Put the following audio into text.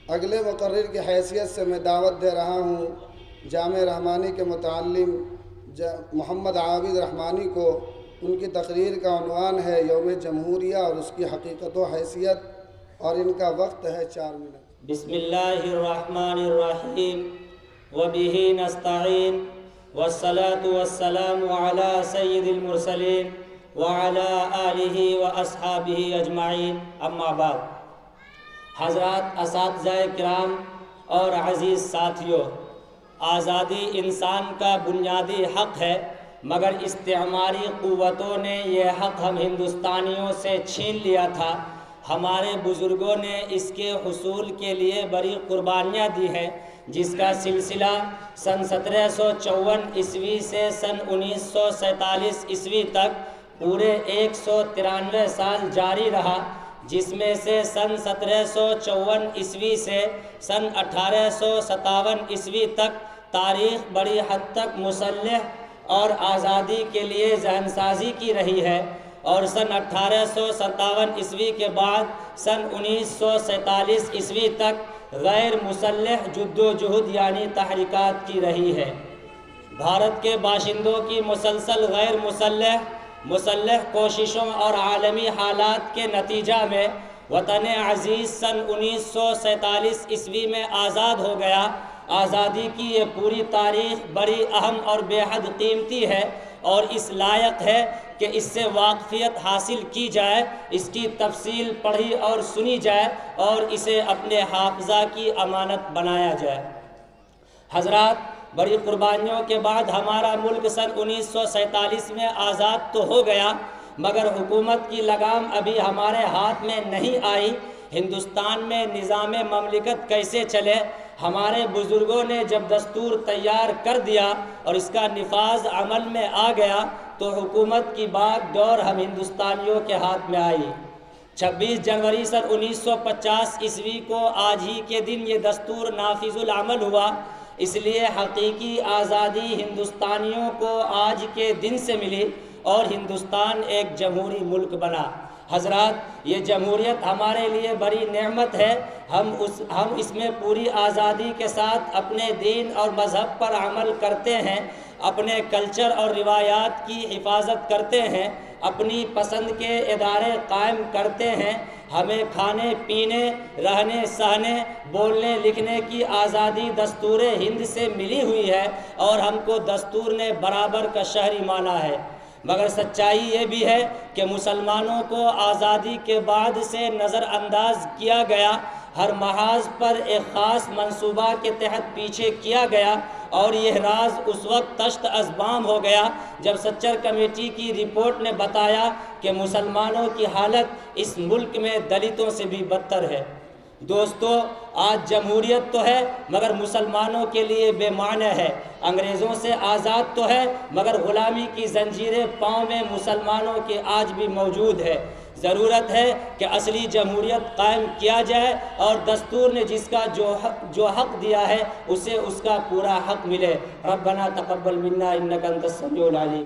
اگلے مقرر کی حیثیت سے میں دعوت دے رہا ہوں جامعہ رحمانی کے متعلم محمد عابد رحمانی کو۔ ان کی تقریر کا عنوان ہے یوم جمہوریہ اور اس کی حقیقت و حیثیت، اور ان کا وقت ہے 4 منٹ۔ بسم اللہ الرحمن الرحیم وبہ نستعین والصلاة والسلام علی سید المرسلین وعلی آلہ واصحابہ اجمعین، اما بعد۔ حضرات، اساتذہ کرام اور عزیز ساتھیوں، آزادی انسان کا بنیادی حق ہے، مگر استعماری قوتوں نے یہ حق ہم ہندوستانیوں سے چھین لیا تھا۔ ہمارے بزرگوں نے اس کے حصول کے لیے بڑی قربانیاں دی ہیں، جس کا سلسلہ سن 1754 عیسوی سے سن 1947 عیسوی تک پورے 193 سال جاری رہا، جس میں سے سن 1754 عیسوی سے سن 1857 عیسوی تک تاریخ بڑی حد تک مسلح اور آزادی کے لیے ذہن سازی کی رہی ہے، اور سن 1857 عیسوی کے بعد سن 1947 عیسوی تک غیر مسلح جد و جہد یعنی تحریکات کی رہی ہے۔ بھارت کے باشندوں کی مسلسل غیر مسلح کوششوں اور عالمی حالات کے نتیجہ میں وطن عزیز سن 1947 عیسوی میں آزاد ہو گیا۔ آزادی کی یہ پوری تاریخ بڑی اہم اور بے حد قیمتی ہے، اور اس لائق ہے کہ اس سے واقفیت حاصل کی جائے، اس کی تفصیل پڑھی اور سنی جائے، اور اسے اپنے حافظہ کی امانت بنایا جائے۔ حضرات، بڑی قربانیوں کے بعد ہمارا ملک سن 1947 میں آزاد تو ہو گیا، مگر حکومت کی لگام ابھی ہمارے ہاتھ میں نہیں آئی۔ ہندوستان میں نظام مملکت کیسے چلے؟ ہمارے بزرگوں نے جب دستور تیار کر دیا اور اس کا نفاذ عمل میں آ گیا تو حکومت کی باغ ڈور ہم ہندوستانیوں کے ہاتھ میں آئی۔ 26 جنوری سن 1950 عیسوی کو آج ہی کے دن یہ دستور نافذ العمل ہوا، اس لیے حقیقی آزادی ہندوستانیوں کو آج کے دن سے ملی اور ہندوستان ایک جمہوری ملک بنا۔ حضرات، یہ جمہوریت ہمارے لیے بڑی نعمت ہے۔ ہم اس میں پوری آزادی کے ساتھ اپنے دین اور مذہب پر عمل کرتے ہیں، اپنے کلچر اور روایات کی حفاظت کرتے ہیں، اپنی پسند کے ادارے قائم کرتے ہیں۔ ہمیں کھانے پینے، رہنے سہنے، بولنے لکھنے کی آزادی دستور ہند سے ملی ہوئی ہے، اور ہم کو دستور نے برابر کا شہری مانا ہے۔ مگر سچائی یہ بھی ہے کہ مسلمانوں کو آزادی کے بعد سے نظر انداز کیا گیا، ہر محاذ پر ایک خاص منصوبہ کے تحت پیچھے کیا گیا، اور یہ راز اس وقت تشت از بام ہو گیا جب سچر کمیٹی کی رپورٹ نے بتایا کہ مسلمانوں کی حالت اس ملک میں دلتوں سے بھی بدتر ہے۔ دوستو، آج جمہوریت تو ہے مگر مسلمانوں کے لیے بے معنی ہے۔ انگریزوں سے آزاد تو ہے مگر غلامی کی زنجیریں پاؤں میں مسلمانوں کے آج بھی موجود ہے۔ ضرورت ہے کہ اصلی جمہوریت قائم کیا جائے اور دستور نے جس کا جو حق دیا ہے اسے اس کا پورا حق ملے۔ ربنا تقبل منا انک انت السمیع العلیم۔